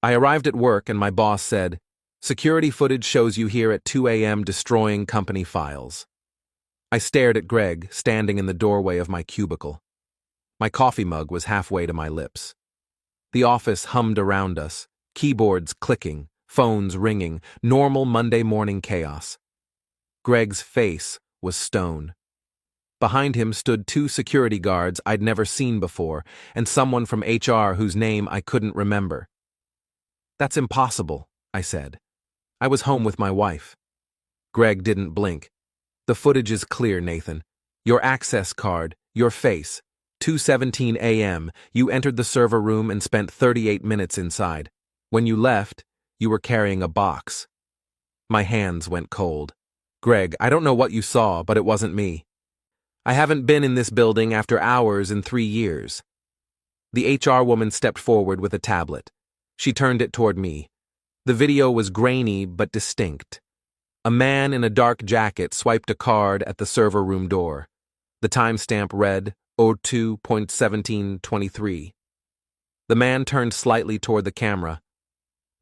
I arrived at work and my boss said, "Security footage shows you here at 2 a.m. destroying company files." I stared at Greg, standing in the doorway of my cubicle. My coffee mug was halfway to my lips. The office hummed around us, keyboards clicking, phones ringing, normal Monday morning chaos. Greg's face was stone. Behind him stood 2 security guards I'd never seen before, and someone from HR whose name I couldn't remember. "That's impossible," I said. "I was home with my wife." Greg didn't blink. "The footage is clear, Nathan. Your access card, your face. 2:17 a.m., you entered the server room and spent 38 minutes inside. When you left, you were carrying a box." My hands went cold. "Greg, I don't know what you saw, but it wasn't me. I haven't been in this building after hours in 3 years." The HR woman stepped forward with a tablet. She turned it toward me. The video was grainy but distinct. A man in a dark jacket swiped a card at the server room door. The timestamp read 02.1723. The man turned slightly toward the camera.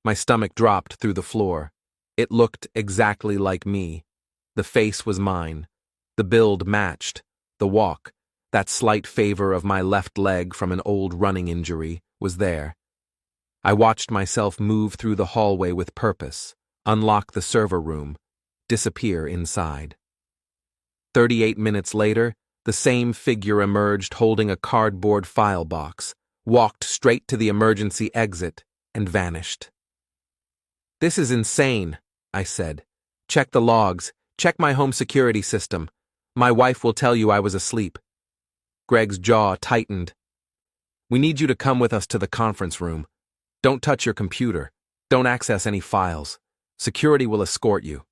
My stomach dropped through the floor. It looked exactly like me. The face was mine. The build matched. The walk, that slight favor of my left leg from an old running injury, was there. I watched myself move through the hallway with purpose, unlock the server room, disappear inside. 38 minutes later, the same figure emerged holding a cardboard file box, walked straight to the emergency exit, and vanished. "This is insane," I said. "Check the logs. Check my home security system. My wife will tell you I was asleep." Greg's jaw tightened. "We need you to come with us to the conference room. Don't touch your computer. Don't access any files. Security will escort you."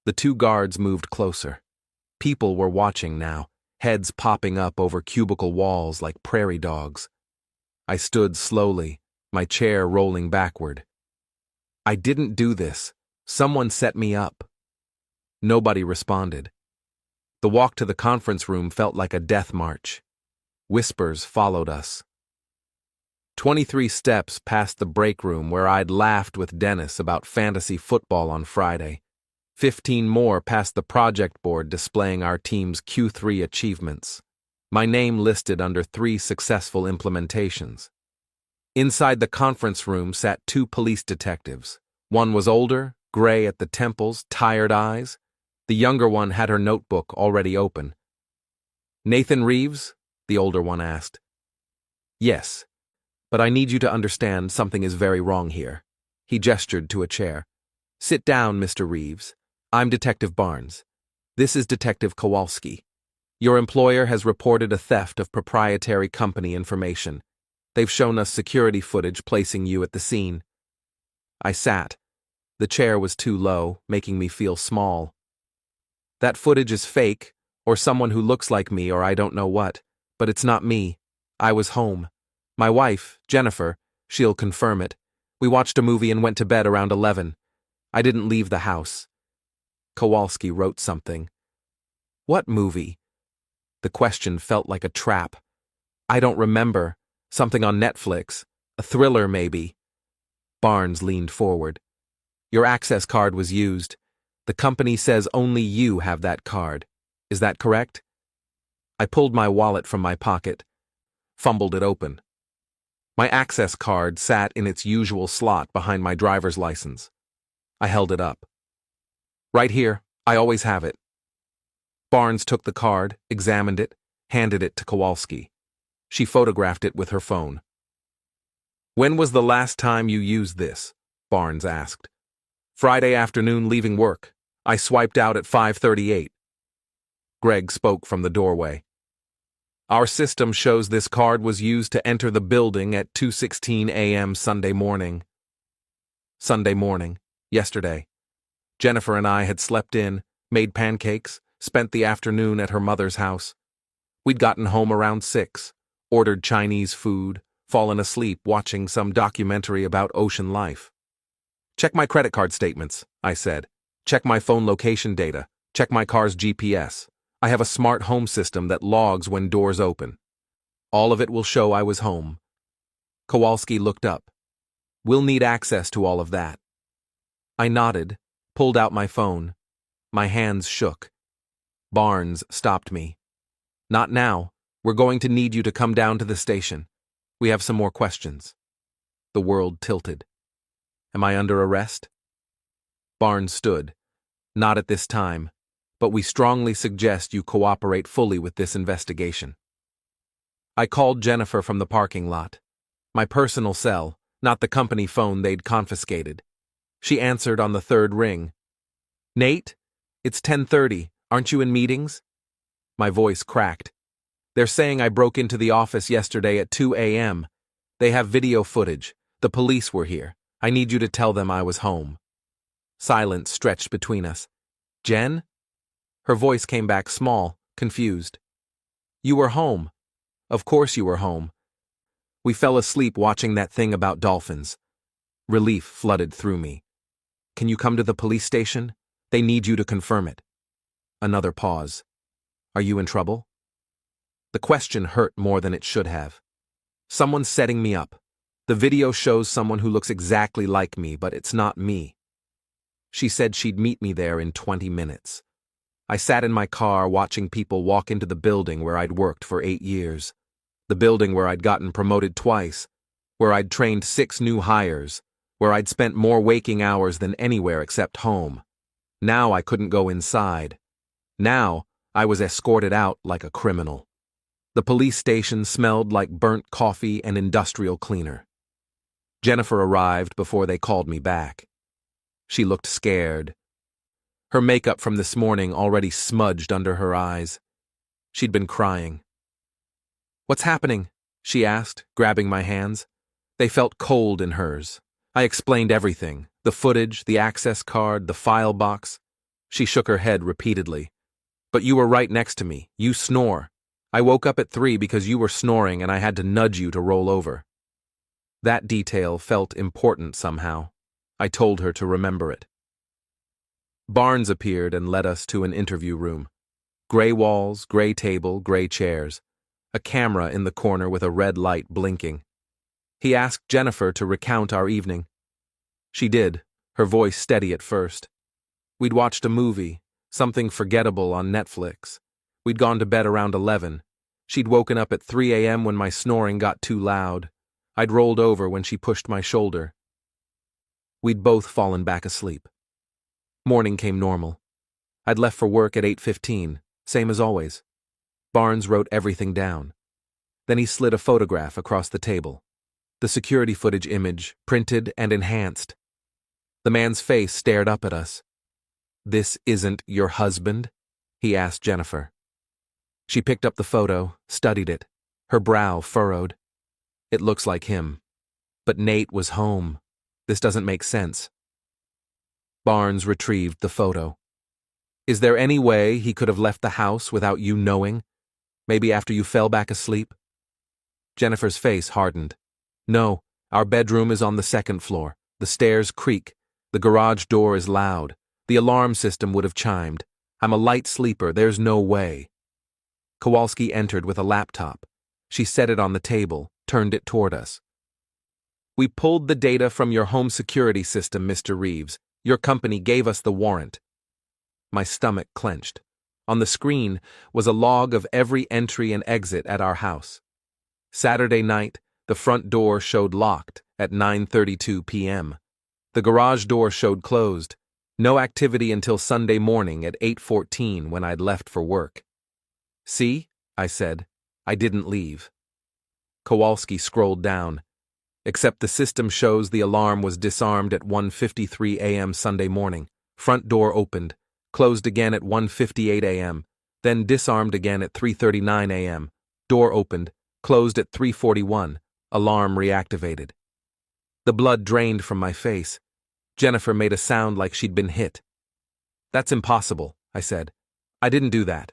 The 2 guards moved closer. People were watching now, heads popping up over cubicle walls like prairie dogs. I stood slowly, my chair rolling backward. "I didn't do this. Someone set me up." Nobody responded. The walk to the conference room felt like a death march. Whispers followed us. 23 steps past the break room where I'd laughed with Dennis about fantasy football on Friday. 15 more past the project board displaying our team's Q3 achievements. My name listed under 3 successful implementations. Inside the conference room sat 2 police detectives. One was older, gray at the temples, tired eyes. The younger one had her notebook already open. "Nathan Reeves?" the older one asked. "Yes, but I need you to understand something is very wrong here." He gestured to a chair. "Sit down, Mr. Reeves. I'm Detective Barnes. This is Detective Kowalski. Your employer has reported a theft of proprietary company information. They've shown us security footage placing you at the scene." I sat. The chair was too low, making me feel small. "That footage is fake, or someone who looks like me, or I don't know what, but it's not me. I was home. My wife, Jennifer, she'll confirm it. We watched a movie and went to bed around 11. I didn't leave the house." Kowalski wrote something. "What movie?" The question felt like a trap. "I don't remember. Something on Netflix. A thriller, maybe." Barnes leaned forward. "Your access card was used. The company says only you have that card. Is that correct?" I pulled my wallet from my pocket, fumbled it open. My access card sat in its usual slot behind my driver's license. I held it up. "Right here. I always have it." Barnes took the card, examined it, handed it to Kowalski. She photographed it with her phone. "When was the last time you used this?" Barnes asked. "Friday afternoon leaving work. I swiped out at 5:38. Greg spoke from the doorway. "Our system shows this card was used to enter the building at 2:16 a.m. Sunday morning." Sunday morning, yesterday. Jennifer and I had slept in, made pancakes, spent the afternoon at her mother's house. We'd gotten home around 6, ordered Chinese food, fallen asleep watching some documentary about ocean life. "Check my credit card statements," I said. "Check my phone location data. Check my car's GPS. I have a smart home system that logs when doors open. All of it will show I was home." Kowalski looked up. We'll need access to all of that. I nodded, pulled out my phone. My hands shook. Barnes stopped me. Not now. We're going to need you to come down to the station. We have some more questions. The world tilted. Am I under arrest? Barnes stood. Not at this time, but we strongly suggest you cooperate fully with this investigation. I called Jennifer from the parking lot. My personal cell, not the company phone they'd confiscated. She answered on the third ring. Nate? It's 10:30. Aren't you in meetings? My voice cracked. They're saying I broke into the office yesterday at 2 a.m. They have video footage. The police were here. I need you to tell them I was home. Silence stretched between us. Jen? Her voice came back small, confused. You were home. Of course you were home. We fell asleep watching that thing about dolphins. Relief flooded through me. Can you come to the police station? They need you to confirm it. Another pause. Are you in trouble? The question hurt more than it should have. Someone's setting me up. The video shows someone who looks exactly like me, but it's not me. She said she'd meet me there in 20 minutes. I sat in my car watching people walk into the building where I'd worked for 8 years. The building where I'd gotten promoted twice, where I'd trained 6 new hires, where I'd spent more waking hours than anywhere except home. Now I couldn't go inside. Now I was escorted out like a criminal. The police station smelled like burnt coffee and industrial cleaner. Jennifer arrived before they called me back. She looked scared. Her makeup from this morning already smudged under her eyes. She'd been crying. What's happening? She asked, grabbing my hands. They felt cold in hers. I explained everything, the footage, the access card, the file box. She shook her head repeatedly. But you were right next to me. You snore. I woke up at 3 because you were snoring and I had to nudge you to roll over. That detail felt important somehow. I told her to remember it. Barnes appeared and led us to an interview room. Gray walls, gray table, gray chairs. A camera in the corner with a red light blinking. He asked Jennifer to recount our evening. She did, her voice steady at first. We'd watched a movie, something forgettable on Netflix. We'd gone to bed around 11. She'd woken up at 3 a.m. when my snoring got too loud. I'd rolled over when she pushed my shoulder. We'd both fallen back asleep. Morning came normal. I'd left for work at 8:15, same as always. Barnes wrote everything down. Then he slid a photograph across the table. The security footage image, printed and enhanced. The man's face stared up at us. This isn't your husband? He asked Jennifer. She picked up the photo, studied it, her brow furrowed. It looks like him. But Nate was home. This doesn't make sense. Barnes retrieved the photo. Is there any way he could have left the house without you knowing? Maybe after you fell back asleep? Jennifer's face hardened. No, our bedroom is on the 2nd floor. The stairs creak. The garage door is loud. The alarm system would have chimed. I'm a light sleeper. There's no way. Kowalski entered with a laptop. She set it on the table, turned it toward us. We pulled the data from your home security system, Mr. Reeves. Your company gave us the warrant. My stomach clenched. On the screen was a log of every entry and exit at our house. Saturday night, the front door showed locked at 9:32 p.m. The garage door showed closed. No activity until Sunday morning at 8:14 when I'd left for work. See, I said, I didn't leave. Kowalski scrolled down. Except the system shows the alarm was disarmed at 1:53 a.m. Sunday morning. Front door opened, closed again at 1:58 a.m., then disarmed again at 3:39 a.m. Door opened, closed at 3:41. Alarm reactivated. The blood drained from my face. Jennifer made a sound like she'd been hit. That's impossible, I said. I didn't do that.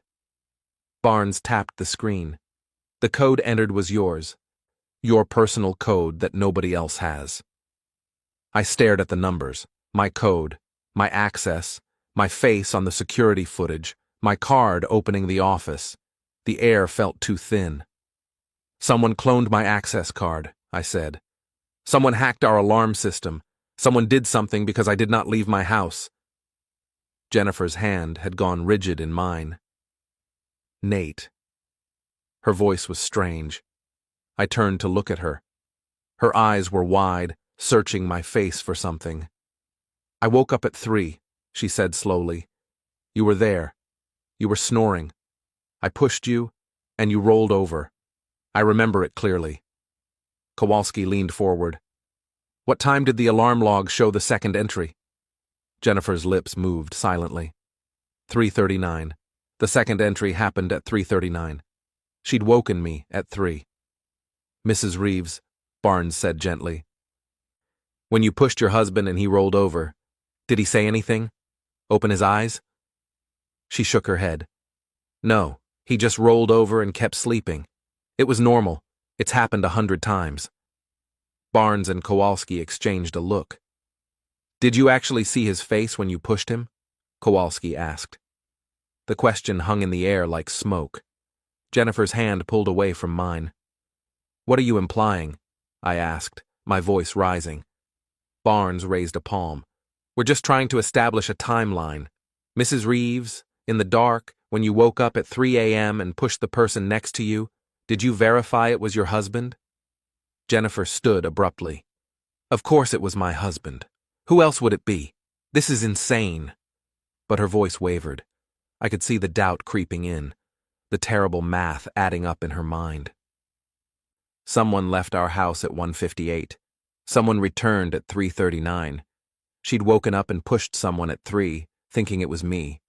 Barnes tapped the screen. The code entered was yours. Your personal code that nobody else has. I stared at the numbers, my code, my access, my face on the security footage, my card opening the office. The air felt too thin. Someone cloned my access card, I said. Someone hacked our alarm system. Someone did something because I did not leave my house. Jennifer's hand had gone rigid in mine. Nate. Her voice was strange. I turned to look at her. Her eyes were wide, searching my face for something. I woke up at 3, she said slowly. You were there. You were snoring. I pushed you, and you rolled over. I remember it clearly. Kowalski leaned forward. What time did the alarm log show the second entry? Jennifer's lips moved silently. 3:39. The second entry happened at 3:39. She'd woken me at 3. Mrs. Reeves, Barnes said gently. When you pushed your husband and he rolled over, did he say anything? Open his eyes? She shook her head. No, he just rolled over and kept sleeping. It was normal. It's happened 100 times. Barnes and Kowalski exchanged a look. Did you actually see his face when you pushed him? Kowalski asked. The question hung in the air like smoke. Jennifer's hand pulled away from mine. What are you implying? I asked, my voice rising. Barnes raised a palm. We're just trying to establish a timeline. Mrs. Reeves, in the dark, when you woke up at 3 a.m. and pushed the person next to you, did you verify it was your husband? Jennifer stood abruptly. Of course it was my husband. Who else would it be? This is insane. But her voice wavered. I could see the doubt creeping in, the terrible math adding up in her mind. Someone left our house at 1:58. Someone returned at 3:39. She'd woken up and pushed someone at 3, thinking it was me.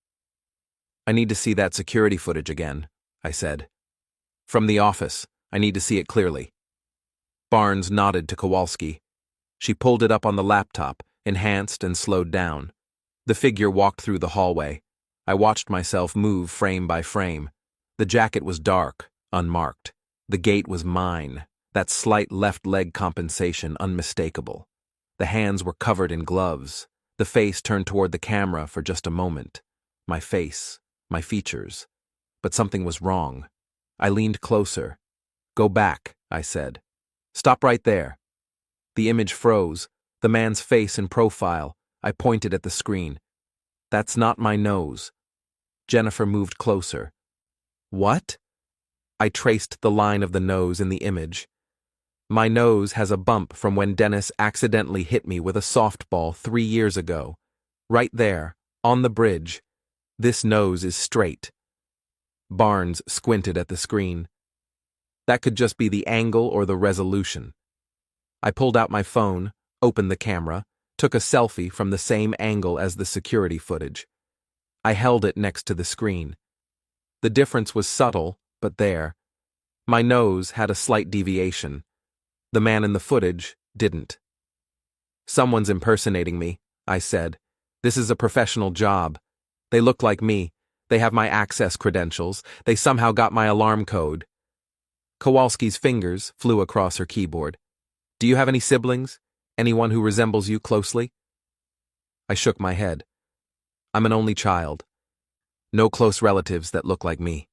I need to see that security footage again, I said. From the office, I need to see it clearly. Barnes nodded to Kowalski. She pulled it up on the laptop, enhanced and slowed down. The figure walked through the hallway. I watched myself move frame by frame. The jacket was dark, unmarked. The gait was mine, that slight left leg compensation unmistakable. The hands were covered in gloves. The face turned toward the camera for just a moment. My face, my features. But something was wrong. I leaned closer. Go back, I said. Stop right there. The image froze, the man's face in profile. I pointed at the screen. That's not my nose. Jennifer moved closer. What? I traced the line of the nose in the image. My nose has a bump from when Dennis accidentally hit me with a softball 3 years ago. Right there, on the bridge. This nose is straight. Barnes squinted at the screen. That could just be the angle or the resolution. I pulled out my phone, opened the camera, took a selfie from the same angle as the security footage. I held it next to the screen. The difference was subtle, but there. My nose had a slight deviation. The man in the footage didn't. Someone's impersonating me, I said. This is a professional job. They look like me. They have my access credentials. They somehow got my alarm code. Kowalski's fingers flew across her keyboard. Do you have any siblings? Anyone who resembles you closely? I shook my head. I'm an only child. No close relatives that look like me.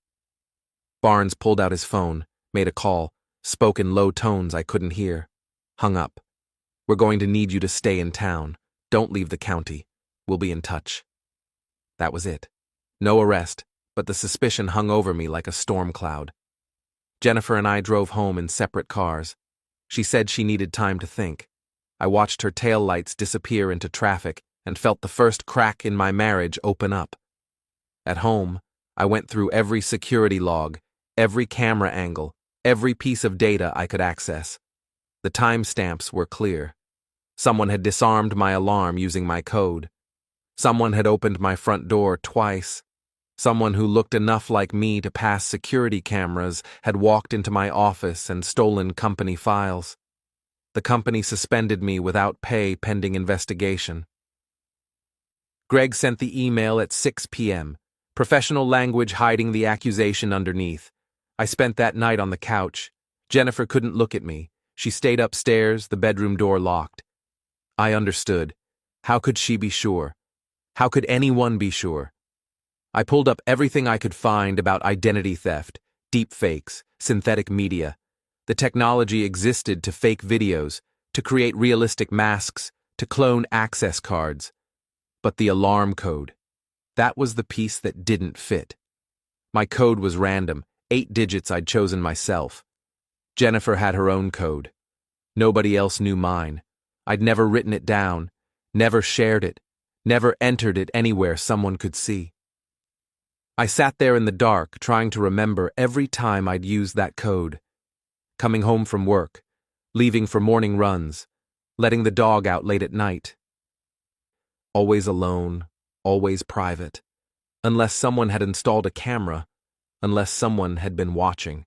Barnes pulled out his phone, made a call, spoke in low tones I couldn't hear. Hung up. We're going to need you to stay in town. Don't leave the county. We'll be in touch. That was it. No arrest, but the suspicion hung over me like a storm cloud. Jennifer and I drove home in separate cars. She said she needed time to think. I watched her taillights disappear into traffic and felt the first crack in my marriage open up. At home, I went through every security log, every camera angle, every piece of data I could access. The timestamps were clear. Someone had disarmed my alarm using my code. Someone had opened my front door twice. Someone who looked enough like me to pass security cameras had walked into my office and stolen company files. The company suspended me without pay pending investigation. Greg sent the email at 6 p.m., professional language hiding the accusation underneath. I spent that night on the couch. Jennifer couldn't look at me. She stayed upstairs, the bedroom door locked. I understood. How could she be sure? How could anyone be sure? I pulled up everything I could find about identity theft, deepfakes, synthetic media. The technology existed to fake videos, to create realistic masks, to clone access cards. But the alarm code, that was the piece that didn't fit. My code was random, 8 digits I'd chosen myself. Jennifer had her own code. Nobody else knew mine. I'd never written it down, never shared it, never entered it anywhere someone could see. I sat there in the dark, trying to remember every time I'd used that code. Coming home from work, leaving for morning runs, letting the dog out late at night. Always alone, always private, unless someone had installed a camera, unless someone had been watching.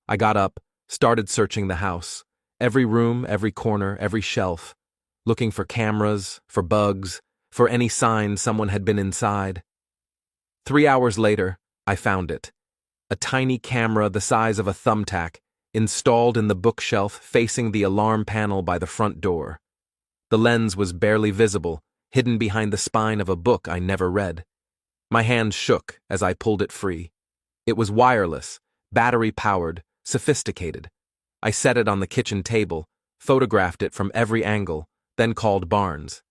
I got up, started searching the house, every room, every corner, every shelf, looking for cameras, for bugs, for any sign someone had been inside. 3 hours later, I found it. A tiny camera the size of a thumbtack, installed in the bookshelf facing the alarm panel by the front door. The lens was barely visible, hidden behind the spine of a book I never read. My hand shook as I pulled it free. It was wireless, battery-powered, sophisticated. I set it on the kitchen table, photographed it from every angle, then called Barnes.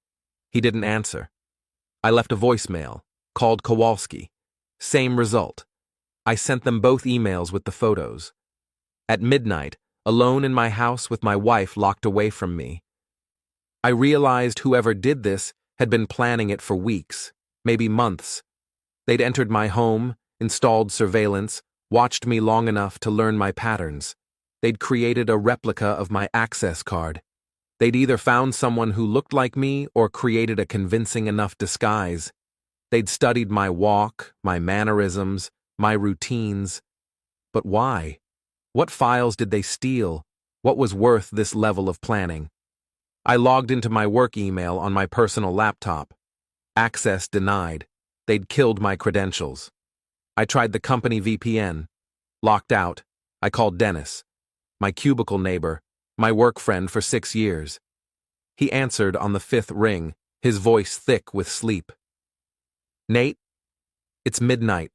He didn't answer. I left a voicemail, called Kowalski. Same result. I sent them both emails with the photos. At midnight, alone in my house with my wife locked away from me, I realized whoever did this had been planning it for weeks, maybe months. They'd entered my home, installed surveillance, watched me long enough to learn my patterns. They'd created a replica of my access card. They'd either found someone who looked like me or created a convincing enough disguise. They'd studied my walk, my mannerisms, my routines. But why? What files did they steal? What was worth this level of planning? I logged into my work email on my personal laptop. Access denied. They'd killed my credentials. I tried the company VPN. Locked out. I called Dennis, my cubicle neighbor, my work friend for 6 years. He answered on the 5th ring, his voice thick with sleep. "Nate, it's midnight."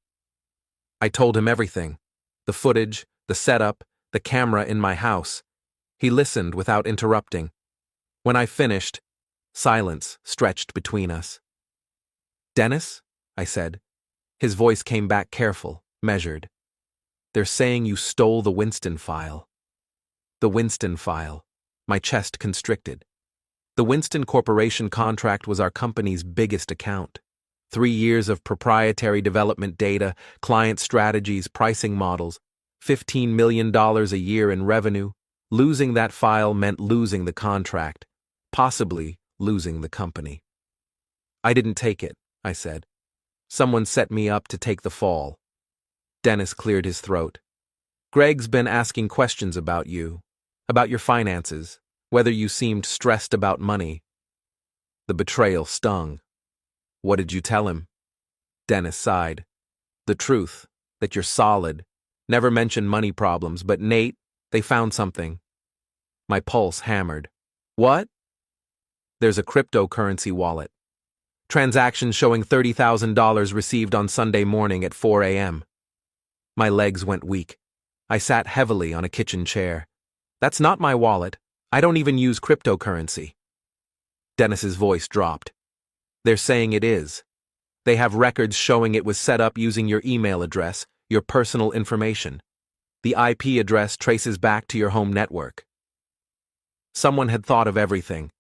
I told him everything. The footage, the setup, the camera in my house. He listened without interrupting. When I finished, silence stretched between us. "Dennis?" I said. His voice came back careful, measured. "They're saying you stole the Winston file." The Winston file. My chest constricted. The Winston Corporation contract was our company's biggest account. 3 years of proprietary development data, client strategies, pricing models, $15 million a year in revenue. Losing that file meant losing the contract, possibly losing the company. "I didn't take it," I said. "Someone set me up to take the fall." Dennis cleared his throat. "Greg's been asking questions about you, about your finances, whether you seemed stressed about money." The betrayal stung. "What did you tell him?" Dennis sighed. "The truth, that you're solid. Never mentioned money problems, but Nate, they found something." My pulse hammered. "What?" "There's a cryptocurrency wallet. Transactions showing $30,000 received on Sunday morning at 4 a.m. My legs went weak. I sat heavily on a kitchen chair. "That's not my wallet. I don't even use cryptocurrency." Dennis's voice dropped. "They're saying it is. They have records showing it was set up using your email address, your personal information. The IP address traces back to your home network." Someone had thought of everything.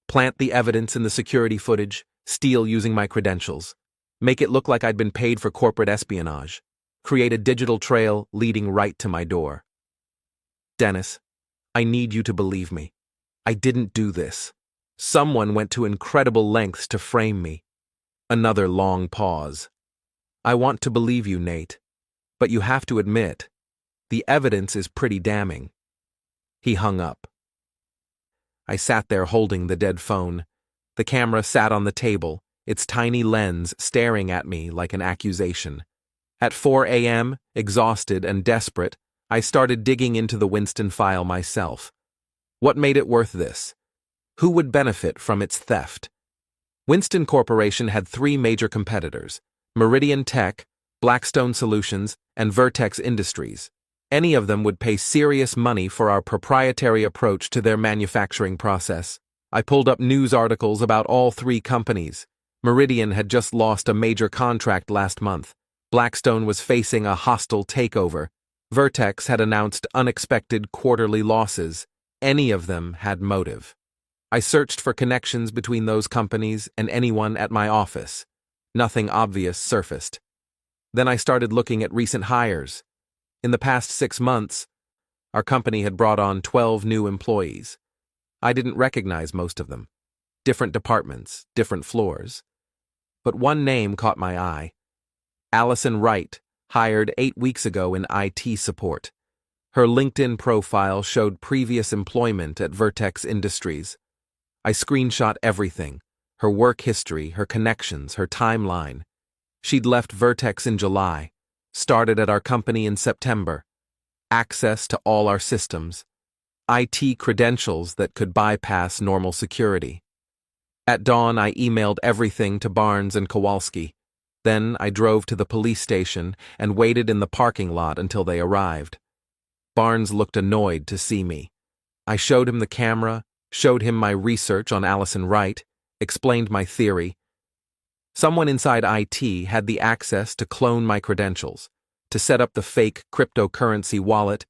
Plant the evidence in the security footage, steal using my credentials, make it look like I'd been paid for corporate espionage, create a digital trail leading right to my door. "Dennis, I need you to believe me. I didn't do this. Someone went to incredible lengths to frame me." Another long pause. "I want to believe you, Nate, but you have to admit, the evidence is pretty damning." He hung up. I sat there holding the dead phone. The camera sat on the table, its tiny lens staring at me like an accusation. At 4 a.m., exhausted and desperate, I started digging into the Winston file myself. What made it worth this? Who would benefit from its theft? Winston Corporation had 3 major competitors: Meridian Tech, Blackstone Solutions, and Vertex Industries. Any of them would pay serious money for our proprietary approach to their manufacturing process. I pulled up news articles about all three companies. Meridian had just lost a major contract last month. Blackstone was facing a hostile takeover. Vertex had announced unexpected quarterly losses. Any of them had motive. I searched for connections between those companies and anyone at my office. Nothing obvious surfaced. Then I started looking at recent hires. In the past 6 months, our company had brought on 12 new employees. I didn't recognize most of them. Different departments, different floors. But one name caught my eye. Allison Wright, hired 8 weeks ago in IT support. Her LinkedIn profile showed previous employment at Vertex Industries. I screenshot everything: her work history, her connections, her timeline. She'd left Vertex in July, started at our company in September. Access to all our systems. IT credentials that could bypass normal security. At dawn, I emailed everything to Barnes and Kowalski. Then I drove to the police station and waited in the parking lot until they arrived. Barnes looked annoyed to see me. I showed him the camera, showed him my research on Allison Wright, explained my theory. Someone inside IT had the access to clone my credentials, to set up the fake cryptocurrency wallet,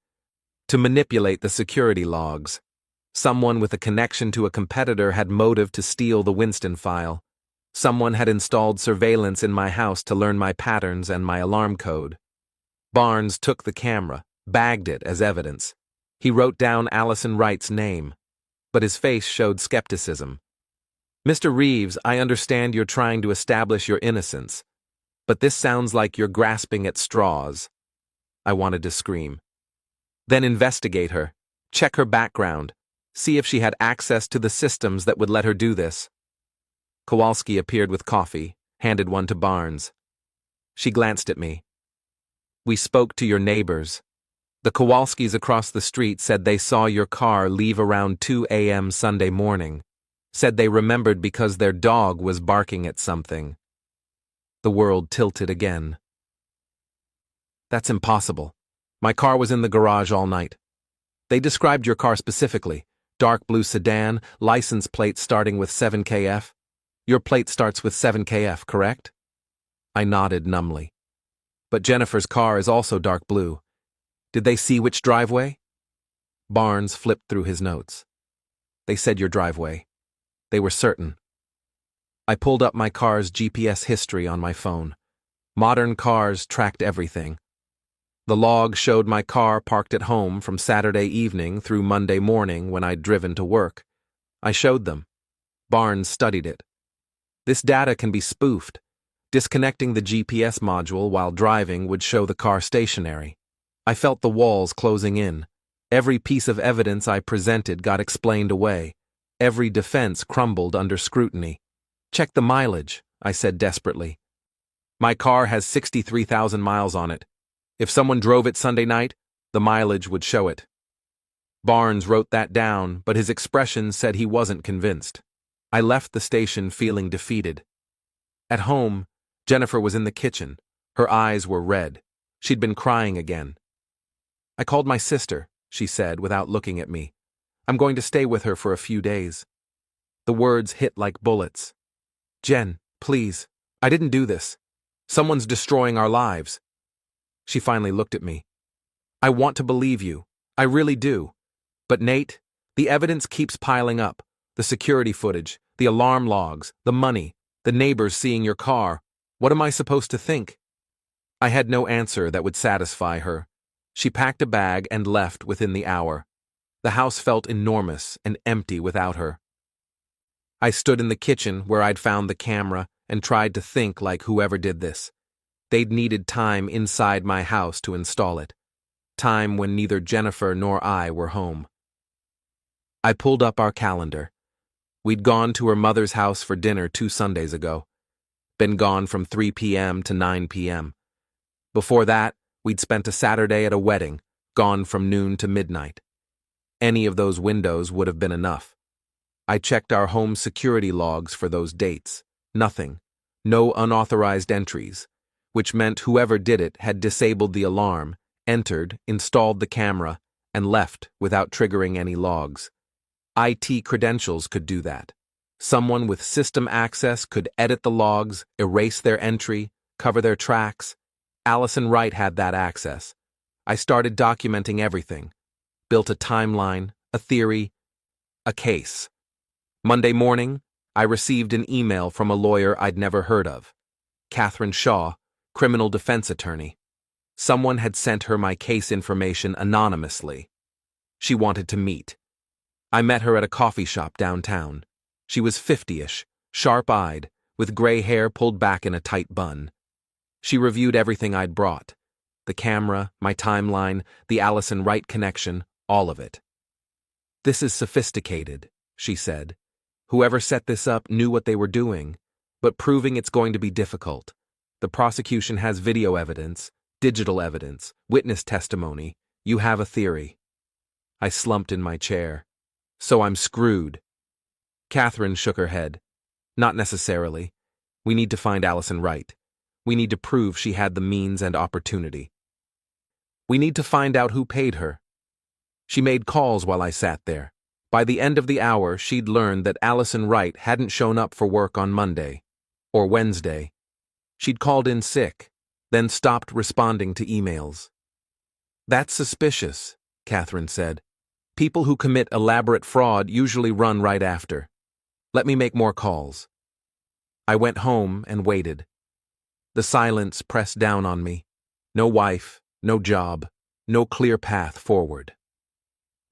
to manipulate the security logs. Someone with a connection to a competitor had motive to steal the Winston file. Someone had installed surveillance in my house to learn my patterns and my alarm code. Barnes took the camera, bagged it as evidence. He wrote down Allison Wright's name, but his face showed skepticism. "Mr. Reeves, I understand you're trying to establish your innocence, but this sounds like you're grasping at straws." I wanted to scream. "Then investigate her, check her background, see if she had access to the systems that would let her do this." Kowalski appeared with coffee, handed one to Barnes. She glanced at me. "We spoke to your neighbors. The Kowalskis across the street said they saw your car leave around 2 a.m. Sunday morning. Said they remembered because their dog was barking at something." The world tilted again. "That's impossible. My car was in the garage all night. They described your car specifically. Dark blue sedan, license plate starting with 7KF. Your plate starts with 7KF, correct?" I nodded numbly. "But Jennifer's car is also dark blue. Did they see which driveway?" Barnes flipped through his notes. "They said your driveway. They were certain." I pulled up my car's GPS history on my phone. Modern cars tracked everything. The log showed my car parked at home from Saturday evening through Monday morning when I'd driven to work. I showed them. Barnes studied it. This data can be spoofed. Disconnecting the GPS module while driving would show the car stationary. I felt the walls closing in. Every piece of evidence I presented got explained away. Every defense crumbled under scrutiny. "Check the mileage," I said desperately. "My car has 63,000 miles on it. If someone drove it Sunday night, the mileage would show it." Barnes wrote that down, but his expression said he wasn't convinced. I left the station feeling defeated. At home, Jennifer was in the kitchen. Her eyes were red. She'd been crying again. "I called my sister," she said without looking at me. "I'm going to stay with her for a few days." The words hit like bullets. "Jen, please, I didn't do this. Someone's destroying our lives." She finally looked at me. "I want to believe you. I really do. But Nate, the evidence keeps piling up. The security footage, the alarm logs, the money, the neighbors seeing your car. What am I supposed to think?" I had no answer that would satisfy her. She packed a bag and left within the hour. The house felt enormous and empty without her. I stood in the kitchen where I'd found the camera and tried to think like whoever did this. They'd needed time inside my house to install it. Time when neither Jennifer nor I were home. I pulled up our calendar. We'd gone to her mother's house for dinner 2 Sundays ago. Been gone from 3 p.m. to 9 p.m. Before that, we'd spent a Saturday at a wedding, gone from noon to midnight. Any of those windows would have been enough. I checked our home security logs for those dates. Nothing. No unauthorized entries, which meant whoever did it had disabled the alarm entered, installed the camera, and left without triggering any logs. IT credentials could do that. Someone with system access could edit the logs, erase their entry, cover their tracks. Allison Wright had that access. I started documenting everything. Built a timeline, a theory, a case. Monday morning, I received an email from a lawyer I'd never heard of. Catherine Shaw, criminal defense attorney. Someone had sent her my case information anonymously. She wanted to meet. I met her at a coffee shop downtown. She was 50-ish, sharp-eyed, with gray hair pulled back in a tight bun. She reviewed everything I'd brought. The camera, my timeline, the Allison Wright connection, all of it. "This is sophisticated," she said. "Whoever set this up knew what they were doing, but proving it's going to be difficult. The prosecution has video evidence, digital evidence, witness testimony. You have a theory." I slumped in my chair. "So I'm screwed." Catherine shook her head. "Not necessarily. We need to find Allison Wright. We need to prove she had the means and opportunity. We need to find out who paid her." She made calls while I sat there. By the end of the hour, she'd learned that Allison Wright hadn't shown up for work on Monday, or Wednesday. She'd called in sick, then stopped responding to emails. "That's suspicious," Catherine said. "People who commit elaborate fraud usually run right after. Let me make more calls." I went home and waited. The silence pressed down on me. No wife, no job, no clear path forward.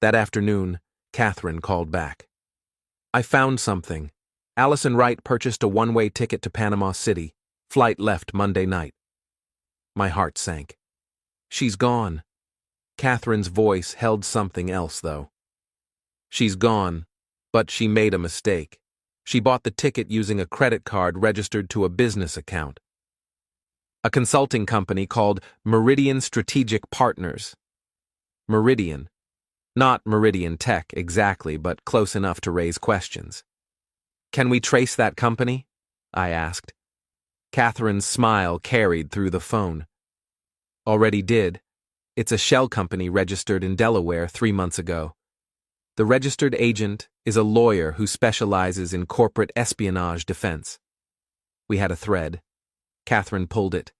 That afternoon, Catherine called back. "I found something. Allison Wright purchased a one-way ticket to Panama City. Flight left Monday night." My heart sank. "She's gone." Catherine's voice held something else, though. "She's gone, but she made a mistake. She bought the ticket using a credit card registered to a business account. A consulting company called Meridian Strategic Partners. Meridian. Not Meridian Tech exactly, but close enough to raise questions. "Can we trace that company?" I asked. Catherine's smile carried through the phone. "Already did. It's a shell company registered in Delaware 3 months ago. The registered agent is a lawyer who specializes in corporate espionage defense." We had a thread. Catherine pulled it.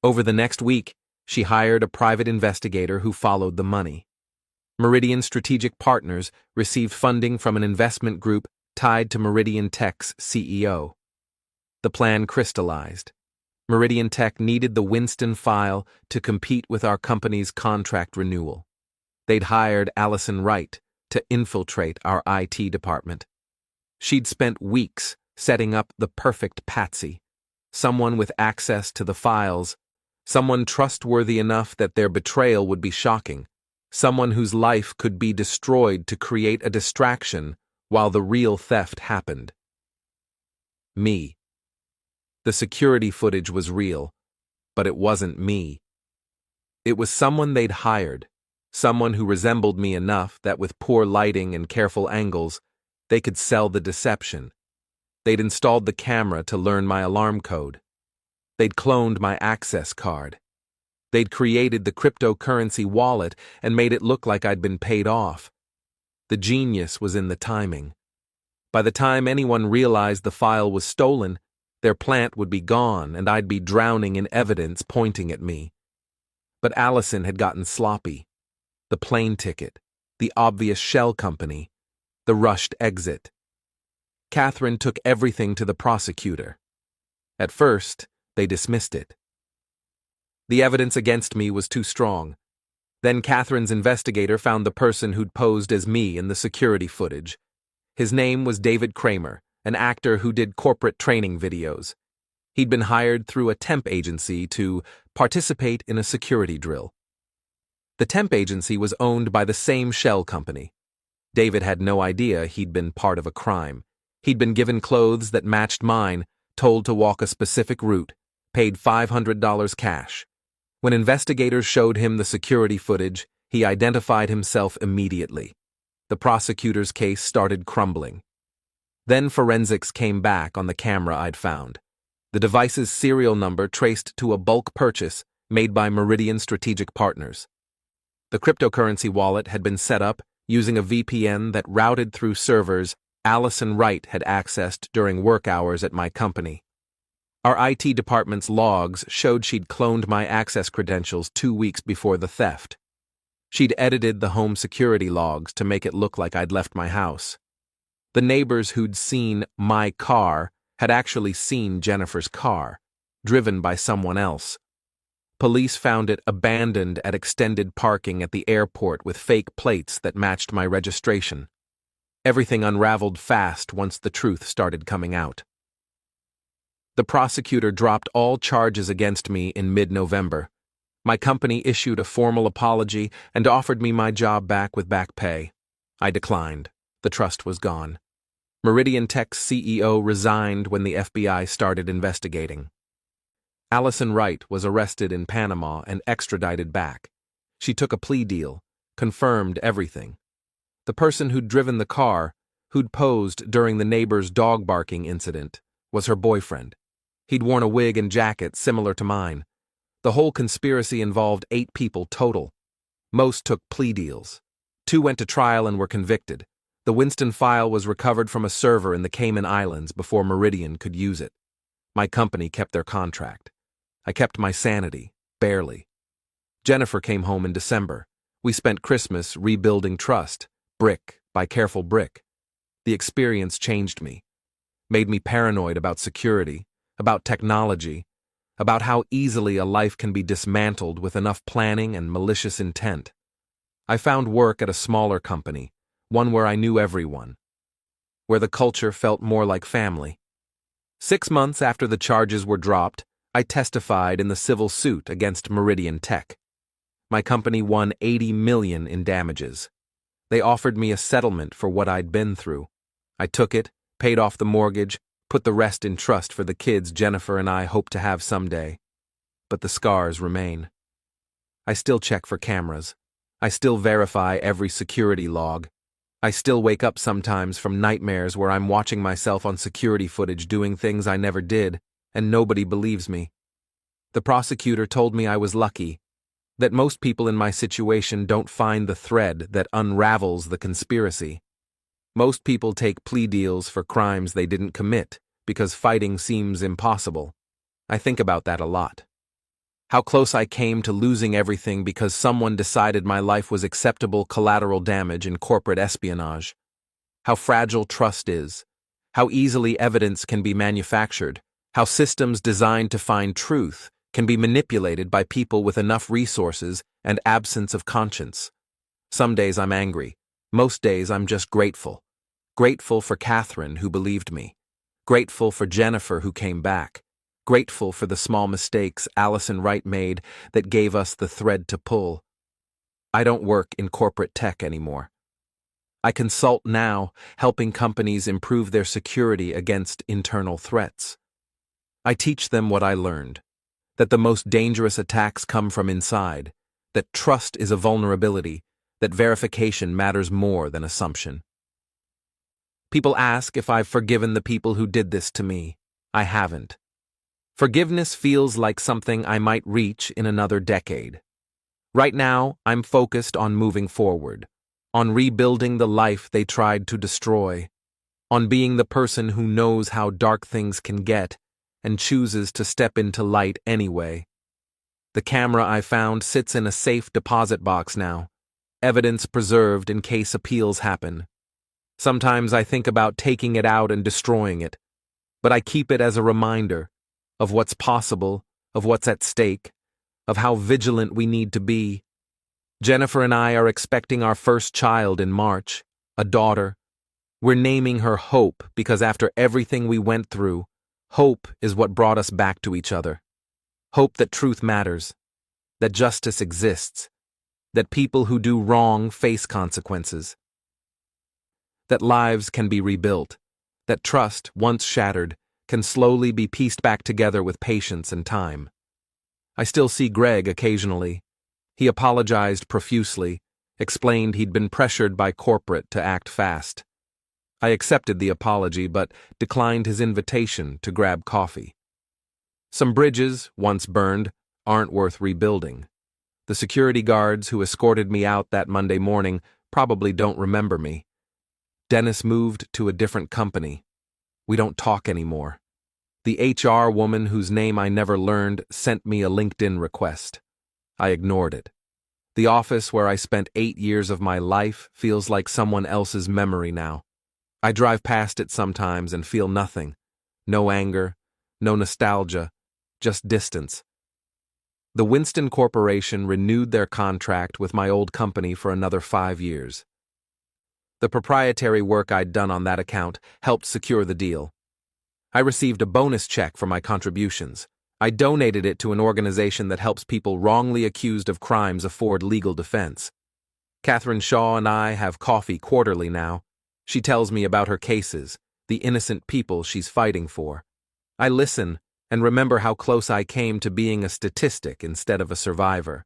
Over the next week, she hired a private investigator who followed the money. Meridian Strategic Partners received funding from an investment group tied to Meridian Tech's CEO. The plan crystallized. Meridian Tech needed the Winston file to compete with our company's contract renewal. They'd hired Allison Wright to infiltrate our IT department. She'd spent weeks setting up the perfect patsy, someone with access to the files, someone trustworthy enough that their betrayal would be shocking, someone whose life could be destroyed to create a distraction while the real theft happened. Me. The security footage was real, but it wasn't me. It was someone they'd hired, someone who resembled me enough that with poor lighting and careful angles, they could sell the deception. They'd installed the camera to learn my alarm code. They'd cloned my access card. They'd created the cryptocurrency wallet and made it look like I'd been paid off. The genius was in the timing. By the time anyone realized the file was stolen, their plant would be gone and I'd be drowning in evidence pointing at me. But Allison had gotten sloppy. The plane ticket, the obvious shell company, the rushed exit. Catherine took everything to the prosecutor. At first, they dismissed it. The evidence against me was too strong. Then Catherine's investigator found the person who'd posed as me in the security footage. His name was David Kramer, an actor who did corporate training videos. He'd been hired through a temp agency to participate in a security drill. The temp agency was owned by the same shell company. David had no idea he'd been part of a crime. He'd been given clothes that matched mine, told to walk a specific route, paid $500 cash. When investigators showed him the security footage, he identified himself immediately. The prosecutor's case started crumbling. Then forensics came back on the camera I'd found. The device's serial number traced to a bulk purchase, made by Meridian Strategic Partners. The cryptocurrency wallet had been set up using a VPN that routed through servers Allison Wright had accessed during work hours at my company. Our IT department's logs showed she'd cloned my access credentials 2 weeks before the theft. She'd edited the home security logs to make it look like I'd left my house. The neighbors who'd seen my car had actually seen Jennifer's car, driven by someone else. Police found it abandoned at extended parking at the airport with fake plates that matched my registration. Everything unraveled fast once the truth started coming out. The prosecutor dropped all charges against me in mid-November. My company issued a formal apology and offered me my job back with back pay. I declined. The trust was gone. Meridian Tech's CEO resigned when the FBI started investigating. Allison Wright was arrested in Panama and extradited back. She took a plea deal, confirmed everything. The person who'd driven the car, who'd posed during the neighbor's dog barking incident, was her boyfriend. He'd worn a wig and jacket similar to mine. The whole conspiracy involved 8 people total. Most took plea deals. 2 went to trial and were convicted. The Winston file was recovered from a server in the Cayman Islands before Meridian could use it. My company kept their contract. I kept my sanity, barely. Jennifer came home in December. We spent Christmas rebuilding trust, brick by careful brick. The experience changed me, made me paranoid about security, about technology, about how easily a life can be dismantled with enough planning and malicious intent. I found work at a smaller company, one where I knew everyone, where the culture felt more like family. 6 months after the charges were dropped, I testified in the civil suit against Meridian Tech. My company won $80 million in damages. They offered me a settlement for what I'd been through. I took it, paid off the mortgage, put the rest in trust for the kids Jennifer and I hope to have someday. But the scars remain. I still check for cameras. I still verify every security log. I still wake up sometimes from nightmares where I'm watching myself on security footage doing things I never did, and nobody believes me. The prosecutor told me I was lucky, that most people in my situation don't find the thread that unravels the conspiracy. Most people take plea deals for crimes they didn't commit because fighting seems impossible. I think about that a lot. How close I came to losing everything because someone decided my life was acceptable collateral damage in corporate espionage. How fragile trust is. How easily evidence can be manufactured. How systems designed to find truth can be manipulated by people with enough resources and absence of conscience. Some days I'm angry. Most days I'm just grateful. Grateful for Catherine, who believed me. Grateful for Jennifer, who came back. Grateful for the small mistakes Allison Wright made that gave us the thread to pull. I don't work in corporate tech anymore. I consult now, helping companies improve their security against internal threats. I teach them what I learned, that the most dangerous attacks come from inside, that trust is a vulnerability, that verification matters more than assumption. People ask if I've forgiven the people who did this to me. I haven't. Forgiveness feels like something I might reach in another decade. Right now, I'm focused on moving forward, on rebuilding the life they tried to destroy, on being the person who knows how dark things can get and chooses to step into light anyway. The camera I found sits in a safe deposit box now, evidence preserved in case appeals happen. Sometimes I think about taking it out and destroying it, but I keep it as a reminder of what's possible, of what's at stake, of how vigilant we need to be. Jennifer and I are expecting our first child in March, a daughter. We're naming her Hope because after everything we went through, hope is what brought us back to each other. Hope that truth matters, that justice exists, that people who do wrong face consequences, that lives can be rebuilt, that trust, once shattered, can slowly be pieced back together with patience and time. I still see Greg occasionally. He apologized profusely, explained he'd been pressured by corporate to act fast. I accepted the apology but declined his invitation to grab coffee. Some bridges, once burned, aren't worth rebuilding. The security guards who escorted me out that Monday morning probably don't remember me. Dennis moved to a different company. We don't talk anymore. The HR woman whose name I never learned sent me a LinkedIn request. I ignored it. The office where I spent 8 years of my life feels like someone else's memory now. I drive past it sometimes and feel nothing. No anger, no nostalgia, just distance. The Winston Corporation renewed their contract with my old company for another 5 years. The proprietary work I'd done on that account helped secure the deal. I received a bonus check for my contributions. I donated it to an organization that helps people wrongly accused of crimes afford legal defense. Catherine Shaw and I have coffee quarterly now. She tells me about her cases, the innocent people she's fighting for. I listen and remember how close I came to being a statistic instead of a survivor.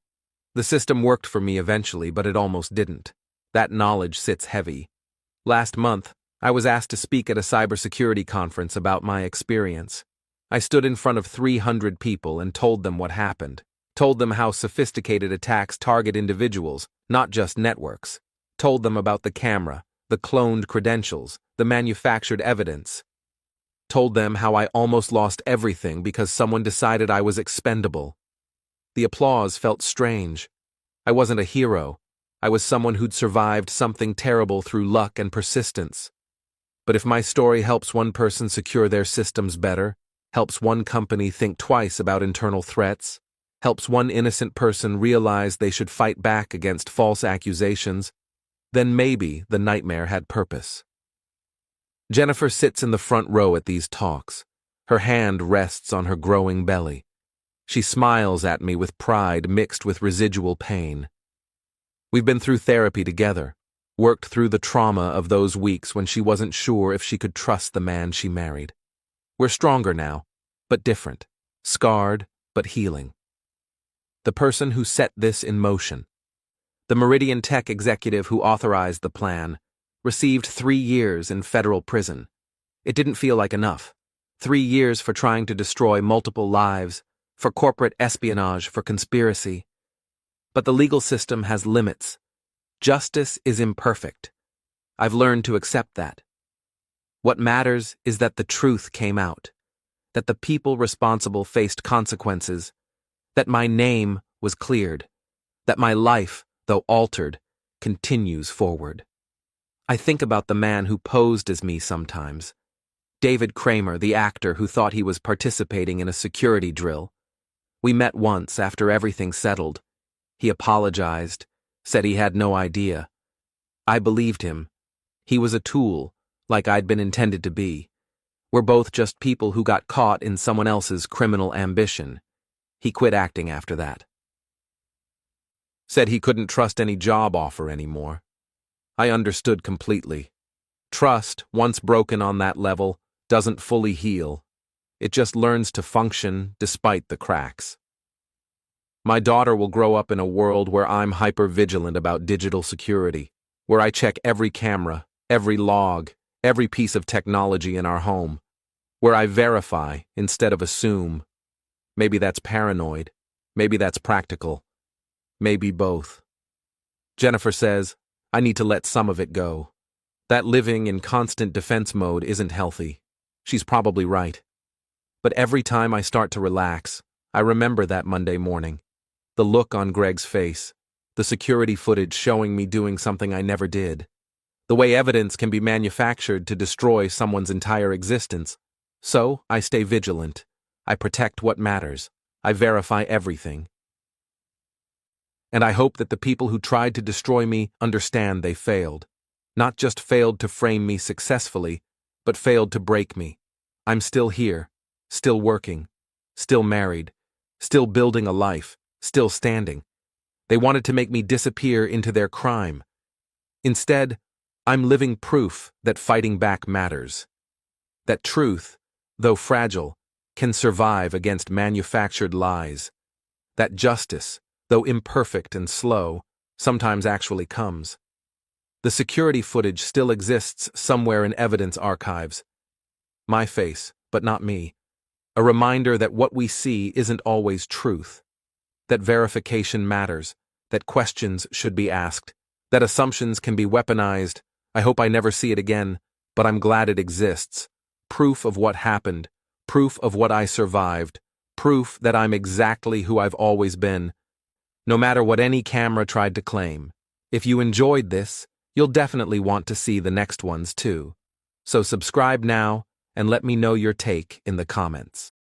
The system worked for me eventually, but it almost didn't. That knowledge sits heavy. Last month, I was asked to speak at a cybersecurity conference about my experience. I stood in front of 300 people and told them what happened. Told them how sophisticated attacks target individuals, not just networks. Told them about the camera, the cloned credentials, the manufactured evidence. Told them how I almost lost everything because someone decided I was expendable. The applause felt strange. I wasn't a hero. I was someone who'd survived something terrible through luck and persistence. But if my story helps one person secure their systems better, helps one company think twice about internal threats, helps one innocent person realize they should fight back against false accusations, then maybe the nightmare had purpose. Jennifer sits in the front row at these talks. Her hand rests on her growing belly. She smiles at me with pride mixed with residual pain. We've been through therapy together, worked through the trauma of those weeks when she wasn't sure if she could trust the man she married. We're stronger now, but different, scarred, but healing. The person who set this in motion, the Meridian Tech executive who authorized the plan, received 3 years in federal prison. It didn't feel like enough. 3 years for trying to destroy multiple lives, for corporate espionage, for conspiracy. But the legal system has limits. Justice is imperfect. I've learned to accept that. What matters is that the truth came out, that the people responsible faced consequences, that my name was cleared, that my life, though altered, continues forward. I think about the man who posed as me sometimes. David Kramer, the actor who thought he was participating in a security drill. We met once after everything settled. He apologized, said he had no idea. I believed him. He was a tool, like I'd been intended to be. We're both just people who got caught in someone else's criminal ambition. He quit acting after that. Said he couldn't trust any job offer anymore. I understood completely. Trust, once broken on that level, doesn't fully heal. It just learns to function despite the cracks. My daughter will grow up in a world where I'm hyper-vigilant about digital security, where I check every camera, every log, every piece of technology in our home, where I verify instead of assume. Maybe that's paranoid. Maybe that's practical. Maybe both. Jennifer says, I need to let some of it go. That living in constant defense mode isn't healthy. She's probably right. But every time I start to relax, I remember that Monday morning. The look on Greg's face, the security footage showing me doing something I never did, the way evidence can be manufactured to destroy someone's entire existence. So, I stay vigilant. I protect what matters. I verify everything. And I hope that the people who tried to destroy me understand they failed. Not just failed to frame me successfully, but failed to break me. I'm still here, still working, still married, still building a life, still standing. They wanted to make me disappear into their crime. Instead, I'm living proof that fighting back matters. That truth, though fragile, can survive against manufactured lies. That justice, though imperfect and slow, sometimes actually comes. The security footage still exists somewhere in evidence archives. My face, but not me. A reminder that what we see isn't always truth. that verification matters, that questions should be asked, that assumptions can be weaponized. I hope I never see it again, but I'm glad it exists. Proof of what happened, proof of what I survived, proof that I'm exactly who I've always been, no matter what any camera tried to claim. If you enjoyed this, you'll definitely want to see the next ones too. So subscribe now and let me know your take in the comments.